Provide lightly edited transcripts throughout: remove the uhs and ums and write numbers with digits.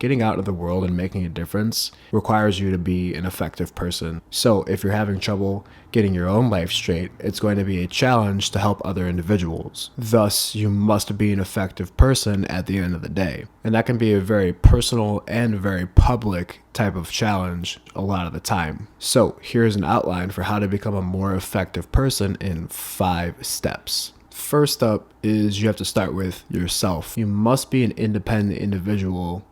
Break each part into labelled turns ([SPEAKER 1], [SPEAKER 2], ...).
[SPEAKER 1] Getting out of the world and making a difference requires you to be an effective person. So if you're having trouble getting your own life straight, it's going to be a challenge to help other individuals. Thus, you must be an effective person at the end of the day. And that can be a very personal and very public type of challenge a lot of the time. So here's an outline for how to become a more effective person in 5 steps. First up is you have to start with yourself. You must be an independent individual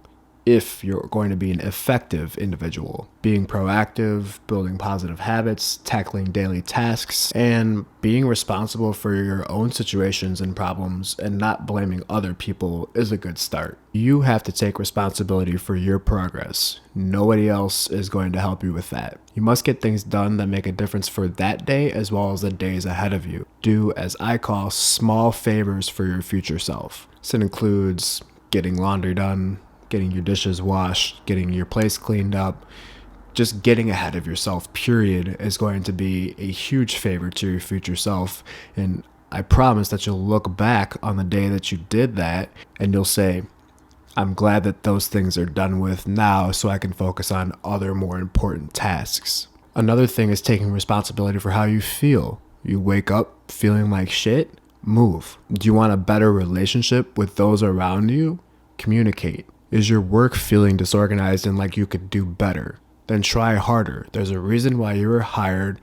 [SPEAKER 1] if you're going to be an effective individual. Being proactive, building positive habits, tackling daily tasks, and being responsible for your own situations and problems and not blaming other people is a good start. You have to take responsibility for your progress. Nobody else is going to help you with that. You must get things done that make a difference for that day as well as the days ahead of you. Do, as I call, small favors for your future self. This includes getting laundry done, getting your dishes washed, getting your place cleaned up. Just getting ahead of yourself, period, is going to be a huge favor to your future self. And I promise that you'll look back on the day that you did that and you'll say, I'm glad that those things are done with now so I can focus on other more important tasks. Another thing is taking responsibility for how you feel. You wake up feeling like shit? Move. Do you want a better relationship with those around you? Communicate. Is your work feeling disorganized and like you could do better? Then try harder. There's a reason why you were hired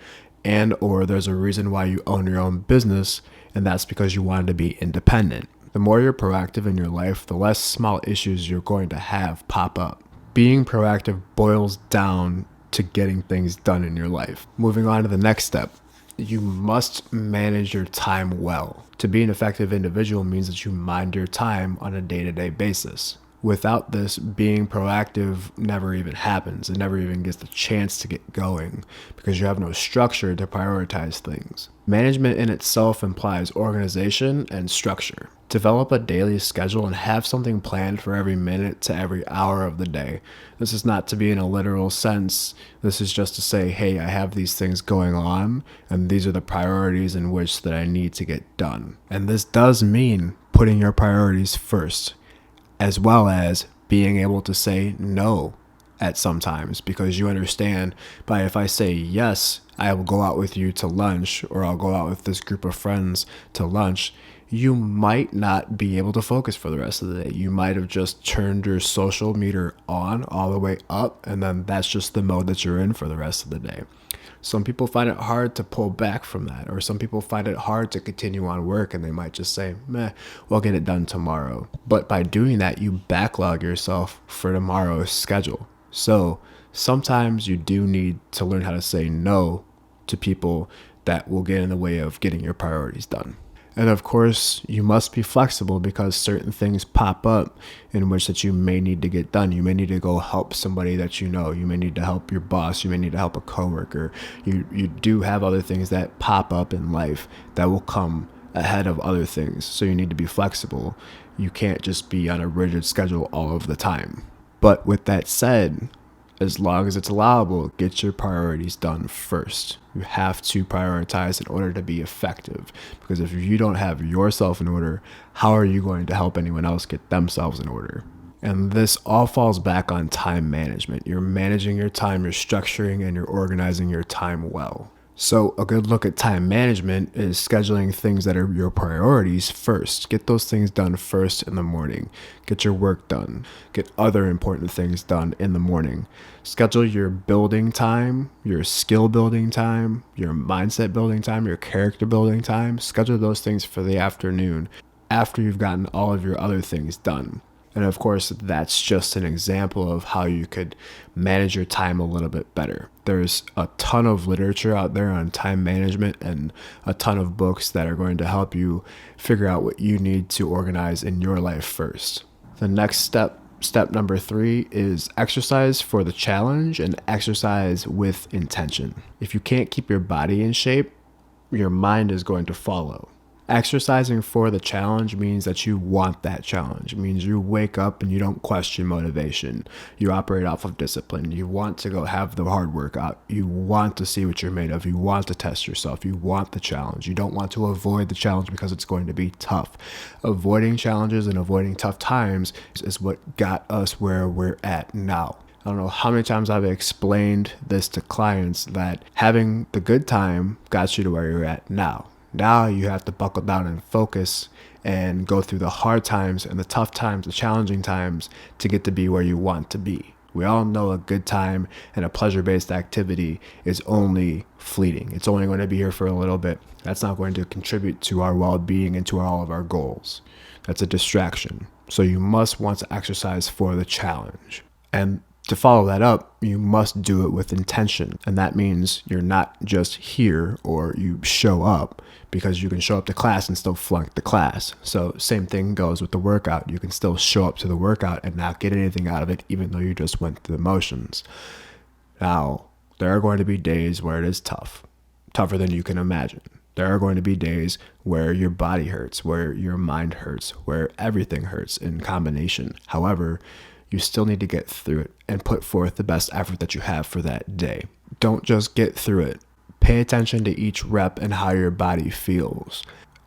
[SPEAKER 1] or there's a reason why you own your own business, and that's because you wanted to be independent. The more you're proactive in your life, the less small issues you're going to have pop up. Being proactive boils down to getting things done in your life. Moving on to the next step. You must manage your time well. To be an effective individual means that you mind your time on a day-to-day basis. Without this, being proactive never even happens. It never even gets the chance to get going because you have no structure to prioritize things. Management in itself implies organization and structure. Develop a daily schedule and have something planned for every minute to every hour of the day. This is not to be in a literal sense. This is just to say, hey, I have these things going on and these are the priorities in which that I need to get done. And this does mean putting your priorities first, as well as being able to say no at some times, because you understand by if I say yes, I will go out with you to lunch or I'll go out with this group of friends to lunch, you might not be able to focus for the rest of the day. You might have just turned your social meter on all the way up and then that's just the mode that you're in for the rest of the day. Some people find it hard to pull back from that, or some people find it hard to continue on work and they might just say, meh, we'll get it done tomorrow. But by doing that, you backlog yourself for tomorrow's schedule. So sometimes you do need to learn how to say no to people that will get in the way of getting your priorities done. And of course, you must be flexible because certain things pop up in which that you may need to get done. You may need to go help somebody that you know. You may need to help your boss. You may need to help a coworker. You do have other things that pop up in life that will come ahead of other things. So you need to be flexible. You can't just be on a rigid schedule all of the time. But with that said, as long as it's allowable, get your priorities done first. You have to prioritize in order to be effective. Because if you don't have yourself in order, how are you going to help anyone else get themselves in order? And this all falls back on time management. You're managing your time, you're structuring, and you're organizing your time well. So a good look at time management is scheduling things that are your priorities first. Get those things done first in the morning. Get your work done. Get other important things done in the morning. Schedule your building time, your skill building time, your mindset building time, your character building time. Schedule those things for the afternoon after you've gotten all of your other things done. And of course, that's just an example of how you could manage your time a little bit better. There's a ton of literature out there on time management and a ton of books that are going to help you figure out what you need to organize in your life first. The next step number 3, is exercise for the challenge and exercise with intention. If you can't keep your body in shape, your mind is going to follow. Exercising for the challenge means that you want that challenge. It means you wake up and you don't question motivation. You operate off of discipline. You want to go have the hard workout. You want to see what you're made of. You want to test yourself. You want the challenge. You don't want to avoid the challenge because it's going to be tough. Avoiding challenges and avoiding tough times is what got us where we're at now. I don't know how many times I've explained this to clients that having the good time got you to where you're at now. Now you have to buckle down and focus and go through the hard times and the tough times, the challenging times to get to be where you want to be. We all know a good time and a pleasure-based activity is only fleeting. It's only going to be here for a little bit. That's not going to contribute to our well-being and to all of our goals. That's a distraction. So you must want to exercise for the challenge. And to follow that up, you must do it with intention. And that means you're not just here or you show up, because you can show up to class and still flunk the class. So same thing goes with the workout. You can still show up to the workout and not get anything out of it, even though you just went through the motions. Now, there are going to be days where it is tough, tougher than you can imagine. There are going to be days where your body hurts, where your mind hurts, where everything hurts in combination. However, you still need to get through it and put forth the best effort that you have for that day. Don't just get through it. Pay attention to each rep and how your body feels.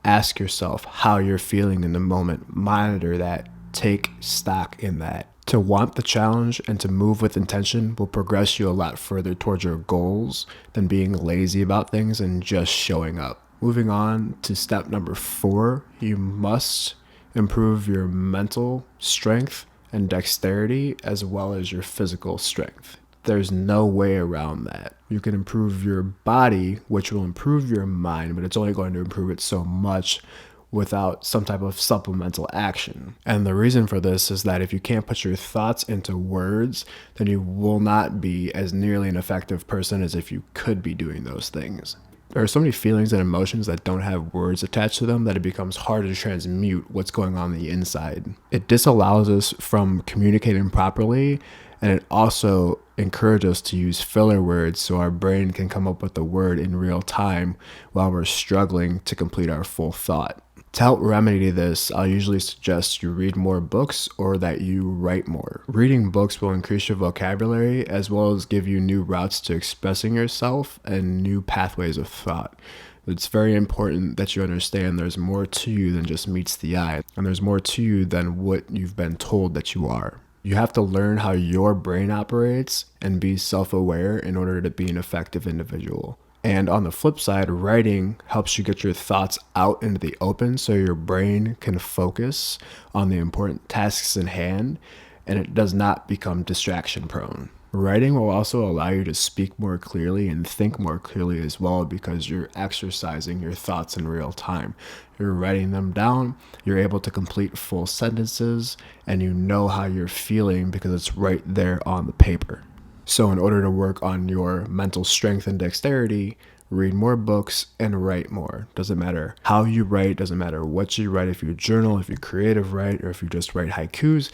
[SPEAKER 1] Ask yourself how you're feeling in the moment. Monitor that. Take stock in that. To want the challenge and to move with intention will progress you a lot further towards your goals than being lazy about things and just showing up. Moving on to step number 4, you must improve your mental strength and dexterity as well as your physical strength. There's no way around that. You can improve your body, which will improve your mind, but it's only going to improve it so much without some type of supplemental action. And the reason for this is that if you can't put your thoughts into words, then you will not be as nearly an effective person as if you could be doing those things. There are so many feelings and emotions that don't have words attached to them that it becomes hard to transmute what's going on the inside. It disallows us from communicating properly, and it also encourages us to use filler words so our brain can come up with the word in real time while we're struggling to complete our full thought. To help remedy this, I'll usually suggest you read more books or that you write more. Reading books will increase your vocabulary as well as give you new routes to expressing yourself and new pathways of thought. It's very important that you understand there's more to you than just meets the eye, and there's more to you than what you've been told that you are. You have to learn how your brain operates and be self-aware in order to be an effective individual. And on the flip side, writing helps you get your thoughts out into the open so your brain can focus on the important tasks in hand and it does not become distraction prone. Writing will also allow you to speak more clearly and think more clearly as well, because you're exercising your thoughts in real time. You're writing them down, you're able to complete full sentences, and you know how you're feeling because it's right there on the paper. So in order to work on your mental strength and dexterity, read more books and write more. Doesn't matter how you write, doesn't matter what you write, if you journal, if you creative write, or if you just write haikus,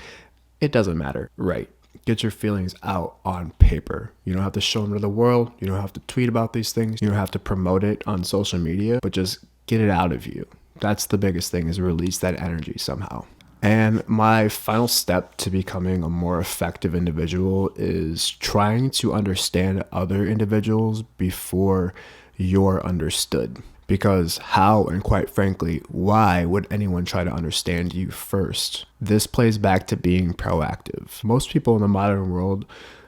[SPEAKER 1] it doesn't matter. Write. Get your feelings out on paper. You don't have to show them to the world. You don't have to tweet about these things. You don't have to promote it on social media, but just get it out of you. That's the biggest thing, is release that energy somehow. And my final step to becoming a more effective individual is trying to understand other individuals before you're understood. Because how, and quite frankly, why would anyone try to understand you first? This plays back to being proactive. Most people in the modern world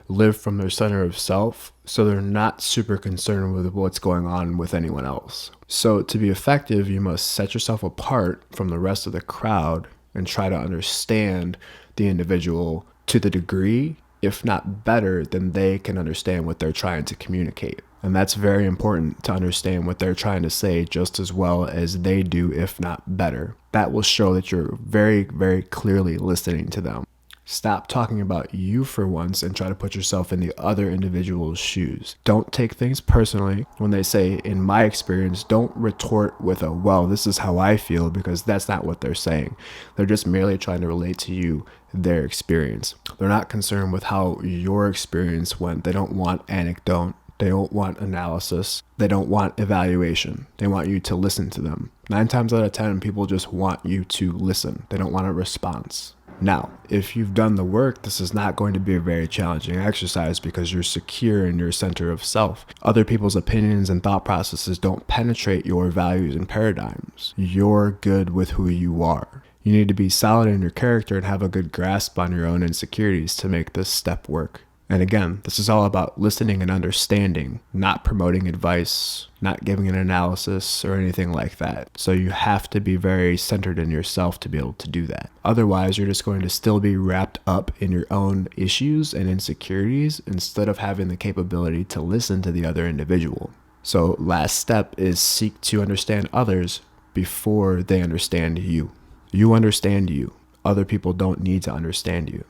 [SPEAKER 1] live from their center of self, so they're not super concerned with what's going on with anyone else. So to be effective, you must set yourself apart from the rest of the crowd and try to understand the individual to the degree, if not better, than they can understand what they're trying to communicate. And that's very important, to understand what they're trying to say just as well as they do, if not better. That will show that you're very, very clearly listening to them. Stop talking about you for once and try to put yourself in the other individual's shoes. Don't take things personally. When they say, in my experience, don't retort with a, well, this is how I feel, because that's not what they're saying. They're just merely trying to relate to you their experience. They're not concerned with how your experience went. They don't want anecdote. They don't want analysis. They don't want evaluation. They want you to listen to them. 9 times out of 10, people just want you to listen. They don't want a response. Now, if you've done the work, this is not going to be a very challenging exercise because you're secure in your center of self. Other people's opinions and thought processes don't penetrate your values and paradigms. You're good with who you are. You need to be solid in your character and have a good grasp on your own insecurities to make this step work. And again, this is all about listening and understanding, not promoting advice, not giving an analysis or anything like that. So you have to be very centered in yourself to be able to do that. Otherwise, you're just going to still be wrapped up in your own issues and insecurities instead of having the capability to listen to the other individual. So last step is seek to understand others before they understand you. You understand you. Other people don't need to understand you.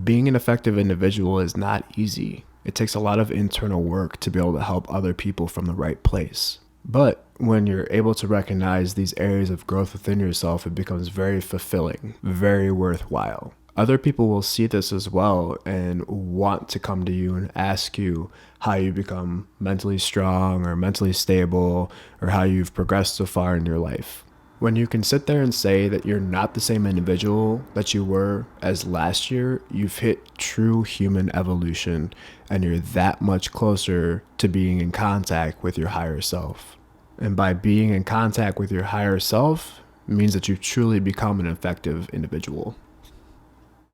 [SPEAKER 1] Being an effective individual is not easy. It takes a lot of internal work to be able to help other people from the right place. But when you're able to recognize these areas of growth within yourself, it becomes very fulfilling, very worthwhile. Other people will see this as well and want to come to you and ask you how you become mentally strong or mentally stable or how you've progressed so far in your life. When you can sit there and say that you're not the same individual that you were as last year, you've hit true human evolution and you're that much closer to being in contact with your higher self. And by being in contact with your higher self means that you've truly become an effective individual.